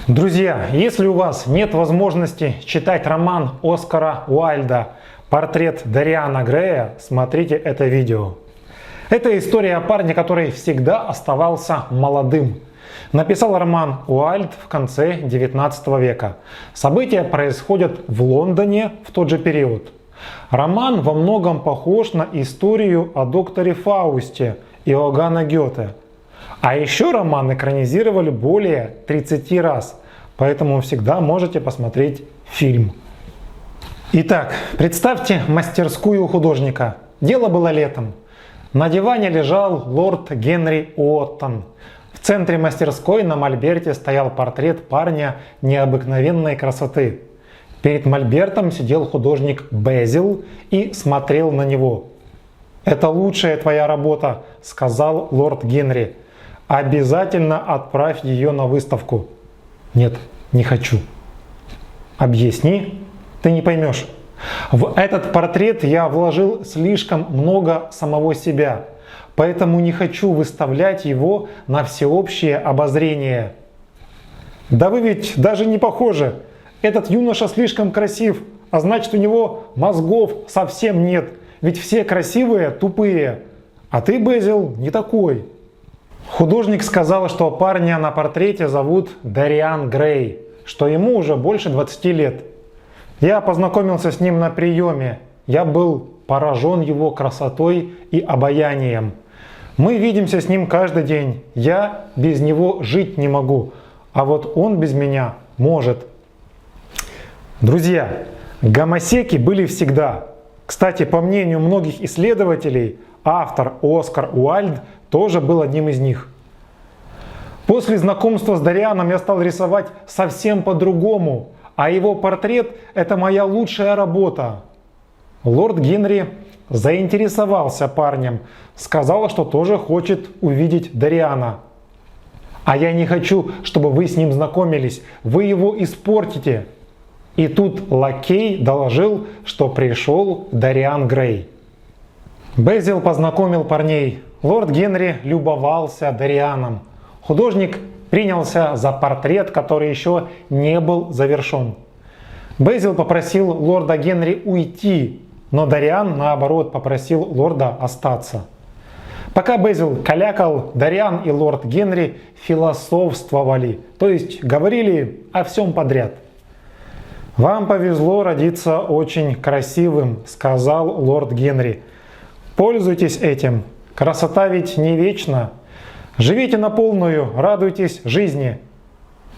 Друзья, если у вас нет возможности читать роман Оскара Уайльда «Портрет Дориана Грея», смотрите это видео. Это история о парне, который всегда оставался молодым. Написал роман Уайльд в конце 19 века. События происходят в Лондоне в тот же период. Роман во многом похож на историю о докторе Фаусте Иоганна Гёте. А еще роман экранизировали более 30 раз, поэтому всегда можете посмотреть фильм. Итак, представьте мастерскую художника. Дело было летом. На диване лежал лорд Генри Уоттон. В центре мастерской на мольберте стоял портрет парня необыкновенной красоты. Перед мольбертом сидел художник Безил и смотрел на него. «Это лучшая твоя работа», — сказал лорд Генри. «Обязательно отправь ее на выставку». «Нет, не хочу». «Объясни, ты не поймешь. В этот портрет я вложил слишком много самого себя, поэтому не хочу выставлять его на всеобщее обозрение». «Да вы ведь даже не похожи. Этот юноша слишком красив, а значит, у него мозгов совсем нет, ведь все красивые тупые, а ты, Безил, не такой». Художник сказал, что парня на портрете зовут Дориан Грей, что ему уже больше 20 лет. Я познакомился с ним на приеме. Я был поражен его красотой и обаянием. Мы видимся с ним каждый день. Я без него жить не могу, а вот он без меня может. Друзья, гомосеки были всегда. Кстати, по мнению многих исследователей, автор Оскар Уайльд тоже был одним из них. После знакомства с Дорианом я стал рисовать совсем по-другому, а его портрет – это моя лучшая работа. Лорд Генри заинтересовался парнем, сказал, что тоже хочет увидеть Дориана. «А я не хочу, чтобы вы с ним знакомились, вы его испортите». И тут лакей доложил, что пришел Дориан Грей. Безил познакомил парней. Лорд Генри любовался Дорианом. Художник принялся за портрет, который еще не был завершен. Безил попросил лорда Генри уйти, но Дориан, наоборот, попросил лорда остаться. Пока Безил калякал, Дориан и лорд Генри философствовали, то есть говорили о всем подряд. «Вам повезло родиться очень красивым», — сказал лорд Генри. «Пользуйтесь этим. Красота ведь не вечна. Живите на полную, радуйтесь жизни».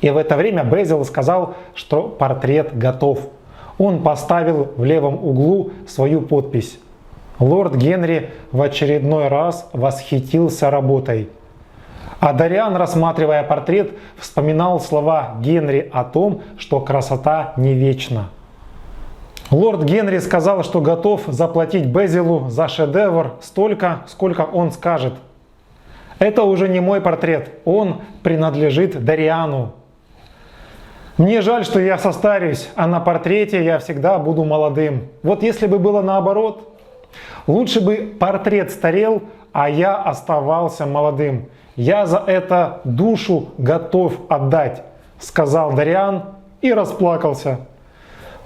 И в это время Безил сказал, что портрет готов. Он поставил в левом углу свою подпись. Лорд Генри в очередной раз восхитился работой. А Дориан, рассматривая портрет, вспоминал слова Генри о том, что красота не вечна. Лорд Генри сказал, что готов заплатить Безилу за шедевр столько, сколько он скажет. «Это уже не мой портрет, он принадлежит Дориану. Мне жаль, что я состарюсь, а на портрете я всегда буду молодым. Вот если бы было наоборот, лучше бы портрет старел, а я оставался молодым. Я за это душу готов отдать», — сказал Дориан и расплакался.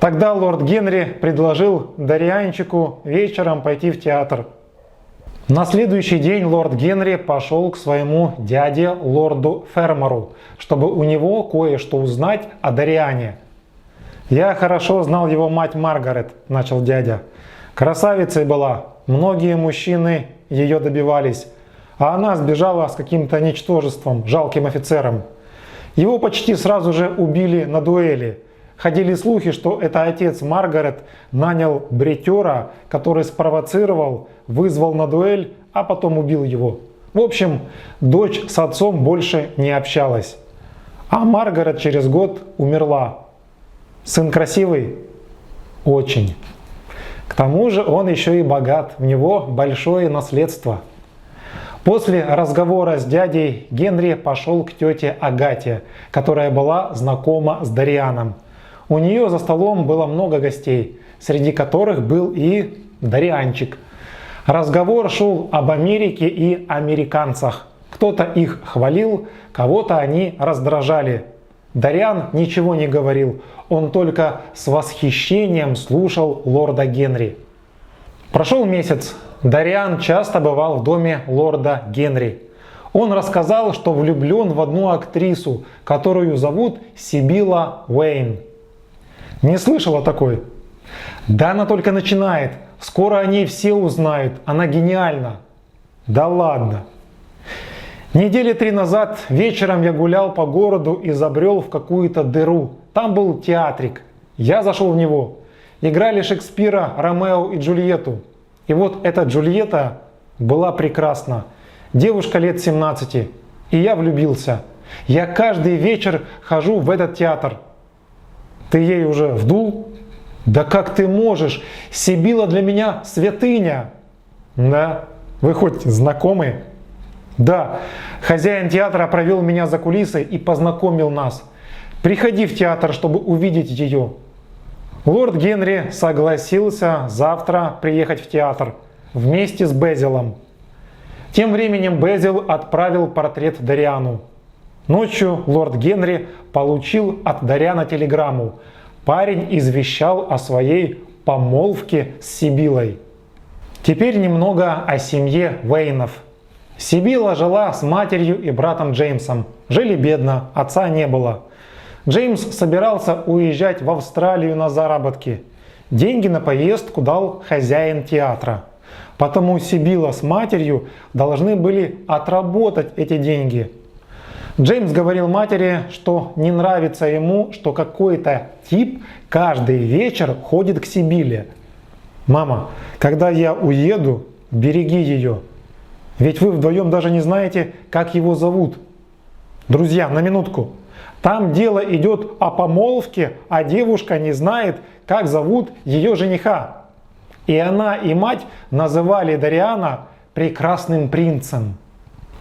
Тогда лорд Генри предложил Дорианчику вечером пойти в театр. На следующий день лорд Генри пошел к своему дяде лорду Фермору, чтобы у него кое-что узнать о Дориане. «Я хорошо знал его мать Маргарет», — начал дядя. «Красавицей была, многие мужчины ее добивались, а она сбежала с каким-то ничтожеством, жалким офицером. Его почти сразу же убили на дуэли. Ходили слухи, что это отец Маргарет нанял бретера, который спровоцировал, вызвал на дуэль, а потом убил его. В общем, дочь с отцом больше не общалась. А Маргарет через год умерла. Сын красивый? Очень. К тому же он еще и богат, у него большое наследство». После разговора с дядей Генри пошел к тете Агате, которая была знакома с Дорианом. У нее за столом было много гостей, среди которых был и Дорианчик. Разговор шел об Америке и американцах. Кто-то их хвалил, кого-то они раздражали. Дариан ничего не говорил, он только с восхищением слушал лорда Генри. Прошел месяц. Дариан часто бывал в доме лорда Генри. Он рассказал, что влюблен в одну актрису, которую зовут Сибила Уэйн. Не слышал о такой? Да она только начинает. Скоро о ней все узнают. Она гениальна. Да ладно. Недели 3 назад вечером я гулял по городу и забрел в какую-то дыру. Там был театрик. Я зашел в него. Играли Шекспира, Ромео и Джульетту. И вот эта Джульетта была прекрасна. Девушка лет 17. И я влюбился. Я каждый вечер хожу в этот театр. Ты ей уже вдул? Да как ты можешь? Сибила для меня святыня. Да? Вы хоть знакомы? Да. Хозяин театра провел меня за кулисы и познакомил нас. Приходи в театр, чтобы увидеть ее. Лорд Генри согласился завтра приехать в театр вместе с Безилом. Тем временем Безил отправил портрет Дариану. Ночью лорд Генри получил от Дариана телеграмму. Парень извещал о своей помолвке с Сибилой. Теперь немного о семье Уэйнов. Сибила жила с матерью и братом Джеймсом. Жили бедно, отца не было. Джеймс собирался уезжать в Австралию на заработки. Деньги на поездку дал хозяин театра. Потому Сибила с матерью должны были отработать эти деньги. Джеймс говорил матери, что не нравится ему, что какой-то тип каждый вечер ходит к Сибиле. «Мама, когда я уеду, береги ее. Ведь вы вдвоем даже не знаете, как его зовут». Друзья, на минутку. Там дело идет о помолвке, а девушка не знает, как зовут ее жениха. И она, и мать называли Дариана прекрасным принцем.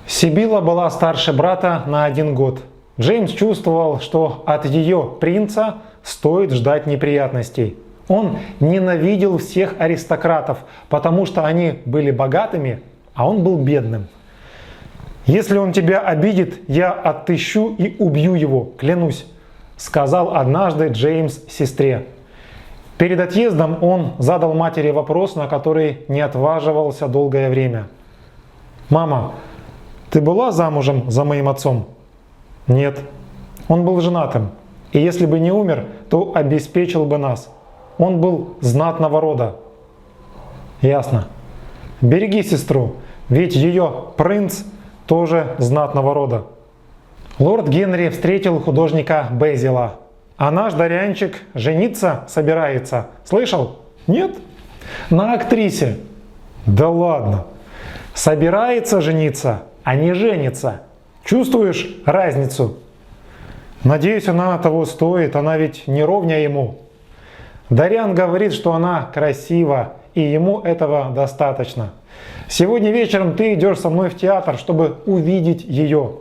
Сибила была старше брата на 1 год. Джеймс чувствовал, что от ее принца стоит ждать неприятностей. Он ненавидел всех аристократов, потому что они были богатыми, а он был бедным. «Если он тебя обидит, я отыщу и убью его, клянусь», сказал однажды Джеймс сестре. Перед отъездом он задал матери вопрос, на который не отваживался долгое время. «Мама, ты была замужем за моим отцом?» «Нет, он был женатым, и если бы не умер, то обеспечил бы нас. Он был знатного рода». «Ясно. Береги сестру, ведь ее принц тоже знатного рода». Лорд Генри встретил художника Безила. «А наш Дарианчик жениться собирается. Слышал?» «Нет». «На актрисе». «Да ладно». «Собирается жениться, а не женится. Чувствуешь разницу?» «Надеюсь, она того стоит, она ведь не ровня ему». Дариан говорит, что она красива, и ему этого достаточно. «Сегодня вечером ты идешь со мной в театр, чтобы увидеть ее».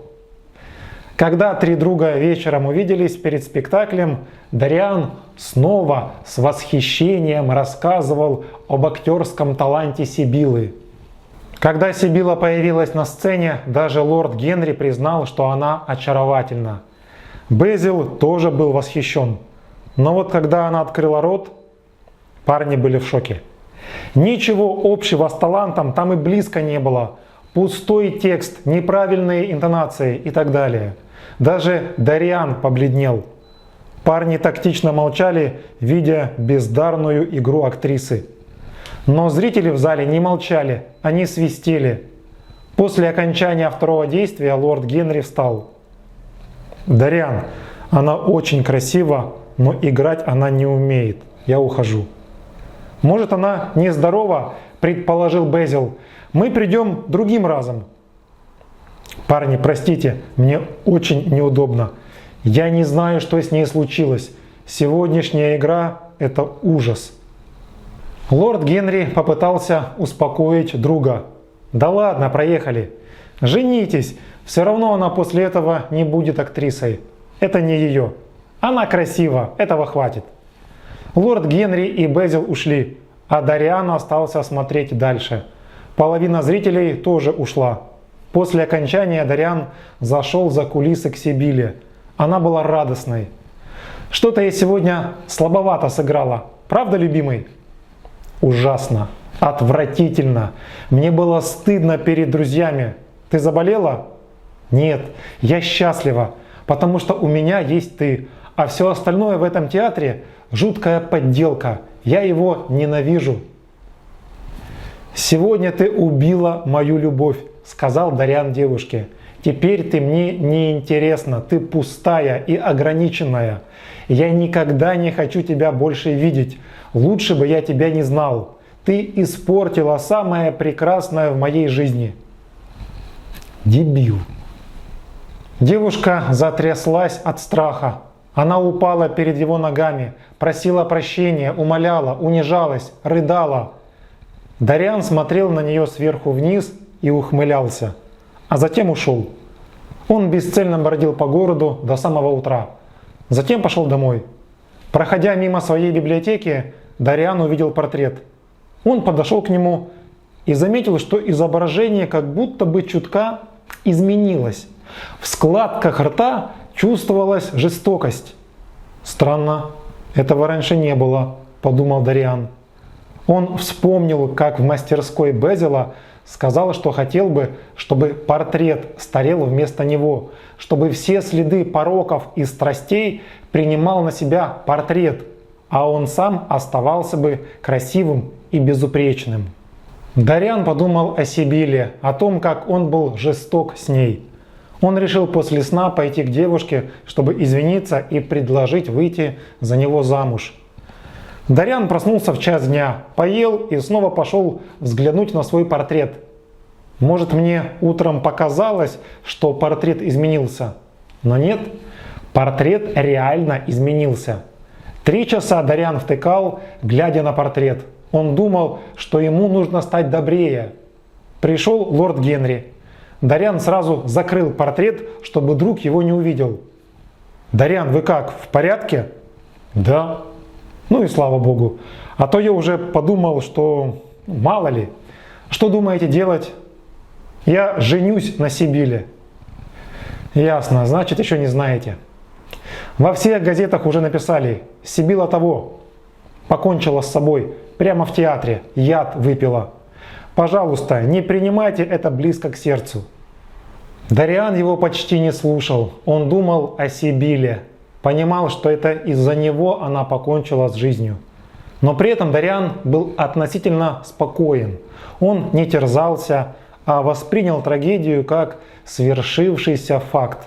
Когда 3 друга вечером увиделись перед спектаклем, Дариан снова с восхищением рассказывал об актерском таланте Сибилы. Когда Сибила появилась на сцене, даже лорд Генри признал, что она очаровательна. Безил тоже был восхищен. Но вот когда она открыла рот, парни были в шоке. Ничего общего с талантом там и близко не было. Пустой текст, неправильные интонации и так далее. Даже Дариан побледнел. Парни тактично молчали, видя бездарную игру актрисы. Но зрители в зале не молчали, они свистели. После окончания второго действия лорд Генри встал. «Дариан, она очень красива, но играть она не умеет. Я ухожу». «Может, она нездорова?» – предположил Безил. «Мы придем другим разом». «Парни, простите, мне очень неудобно. Я не знаю, что с ней случилось. Сегодняшняя игра – это ужас». Лорд Генри попытался успокоить друга. «Да ладно, проехали. Женитесь, все равно она после этого не будет актрисой. Это не ее. Она красива, этого хватит». Лорд Генри и Безил ушли, а Дариан остался смотреть дальше. Половина зрителей тоже ушла. После окончания Дариан зашел за кулисы к Сибиле. Она была радостной. Что-то я сегодня слабовато сыграла. Правда, любимый? Ужасно. Отвратительно. Мне было стыдно перед друзьями. Ты заболела? Нет, я счастлива, потому что у меня есть ты. А все остальное в этом театре жуткая подделка. Я его ненавижу. «Сегодня ты убила мою любовь», — сказал Дариан девушке. «Теперь ты мне не интересна, ты пустая и ограниченная. Я никогда не хочу тебя больше видеть. Лучше бы я тебя не знал. Ты испортила самое прекрасное в моей жизни». Дебил. Девушка затряслась от страха. Она упала перед его ногами, просила прощения, умоляла, унижалась, рыдала. Дариан смотрел на нее сверху вниз и ухмылялся, а затем ушел. Он бесцельно бродил по городу до самого утра. Затем пошел домой. Проходя мимо своей библиотеки, Дариан увидел портрет. Он подошел к нему и заметил, что изображение как будто бы чутка изменилось. В складках рта чувствовалась жестокость. «Странно, этого раньше не было», — подумал Дариан. Он вспомнил, как в мастерской Безела сказал, что хотел бы, чтобы портрет старел вместо него, чтобы все следы пороков и страстей принимал на себя портрет, а он сам оставался бы красивым и безупречным. Дариан подумал о Сибиле, о том, как он был жесток с ней. Он решил после сна пойти к девушке, чтобы извиниться и предложить выйти за него замуж. Дариан проснулся в час дня, поел и снова пошел взглянуть на свой портрет. Может, мне утром показалось, что портрет изменился? Но нет, портрет реально изменился. 3 часа Дариан втыкал, глядя на портрет. Он думал, что ему нужно стать добрее. Пришел лорд Генри. Дариан сразу закрыл портрет, чтобы друг его не увидел. «Дариан, вы как, в порядке?» «Да». «Ну и слава богу. А то я уже подумал, что мало ли. Что думаете делать?» «Я женюсь на Сибиле». «Ясно, значит, еще не знаете». «Во всех газетах уже написали. Сибила того. Покончила с собой. Прямо в театре. Яд выпила. Пожалуйста, не принимайте это близко к сердцу». Дариан его почти не слушал. Он думал о Сибиле. Понимал, что это из-за него она покончила с жизнью. Но при этом Дариан был относительно спокоен. Он не терзался, а воспринял трагедию как свершившийся факт.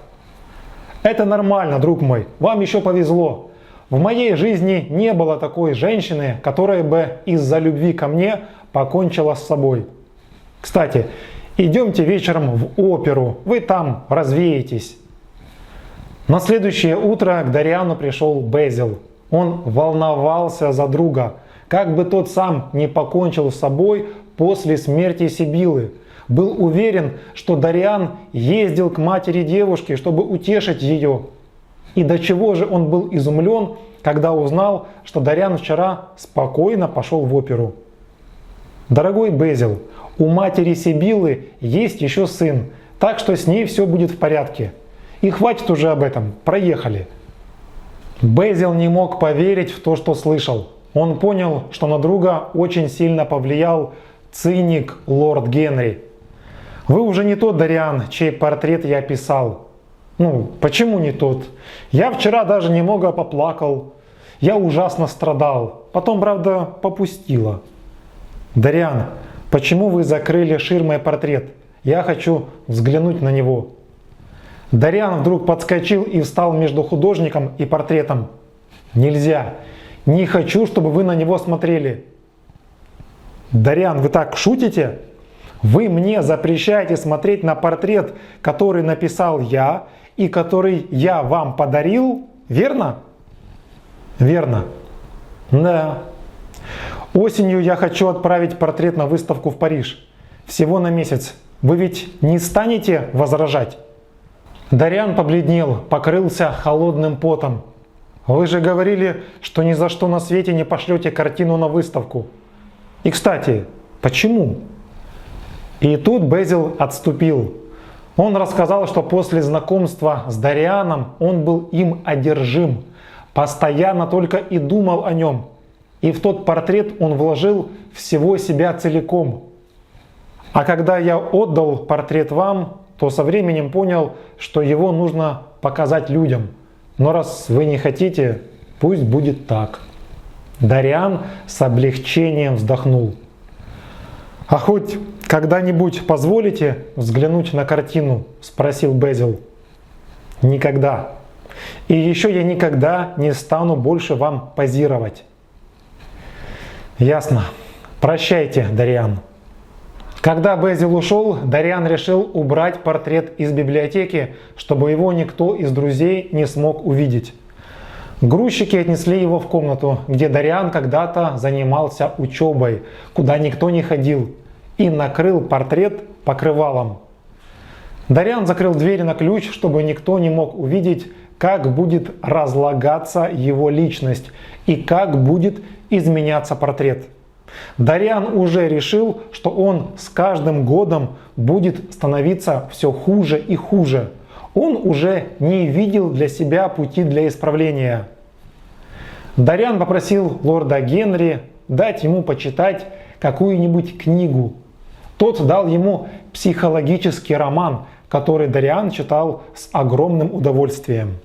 «Это нормально, друг мой, вам еще повезло. В моей жизни не было такой женщины, которая бы из-за любви ко мне покончила с собой. Кстати, идемте вечером в оперу, вы там развеетесь». На следующее утро к Дариану пришел Безел. Он волновался за друга, как бы тот сам не покончил с собой после смерти Сибилы. Был уверен, что Дариан ездил к матери девушки, чтобы утешить ее. И до чего же он был изумлен, когда узнал, что Дариан вчера спокойно пошел в оперу. «Дорогой Безел, у матери Сибилы есть еще сын, так что с ней все будет в порядке. И хватит уже об этом, проехали». Безел не мог поверить в то, что слышал. Он понял, что на друга очень сильно повлиял циник лорд Генри. «Вы уже не тот Дариан, чей портрет я писал». «Ну, почему не тот? Я вчера даже немного поплакал. Я ужасно страдал. Потом, правда, попустило». «Дариан, почему вы закрыли ширмой портрет? Я хочу взглянуть на него». Дариан вдруг подскочил и встал между художником и портретом. «Нельзя. Не хочу, чтобы вы на него смотрели». «Дариан, вы так шутите? Вы мне запрещаете смотреть на портрет, который написал я и который я вам подарил, верно?» «Верно». «Да. Осенью я хочу отправить портрет на выставку в Париж. Всего на месяц. Вы ведь не станете возражать?» Дариан побледнел, покрылся холодным потом. «Вы же говорили, что ни за что на свете не пошлете картину на выставку. И, кстати, почему?» И тут Безел отступил. Он рассказал, что после знакомства с Дарианом он был им одержим, постоянно только и думал о нем. И в тот портрет он вложил всего себя целиком. А когда я отдал портрет вам, то со временем понял, что его нужно показать людям. Но раз вы не хотите, пусть будет так. Дариан с облегчением вздохнул. «А хоть когда-нибудь позволите взглянуть на картину?» – спросил Безил. «Никогда. И еще я никогда не стану больше вам позировать». «Ясно. Прощайте, Дариан». Когда Безил ушел, Дариан решил убрать портрет из библиотеки, чтобы его никто из друзей не смог увидеть. Грузчики отнесли его в комнату, где Дариан когда-то занимался учебой, куда никто не ходил, и накрыл портрет покрывалом. Дариан закрыл дверь на ключ, чтобы никто не мог увидеть, как будет разлагаться его личность и как будет изменяться портрет. Дариан уже решил, что он с каждым годом будет становиться все хуже и хуже. Он уже не видел для себя пути для исправления. Дариан попросил лорда Генри дать ему почитать какую-нибудь книгу. Тот дал ему психологический роман, который Дариан читал с огромным удовольствием.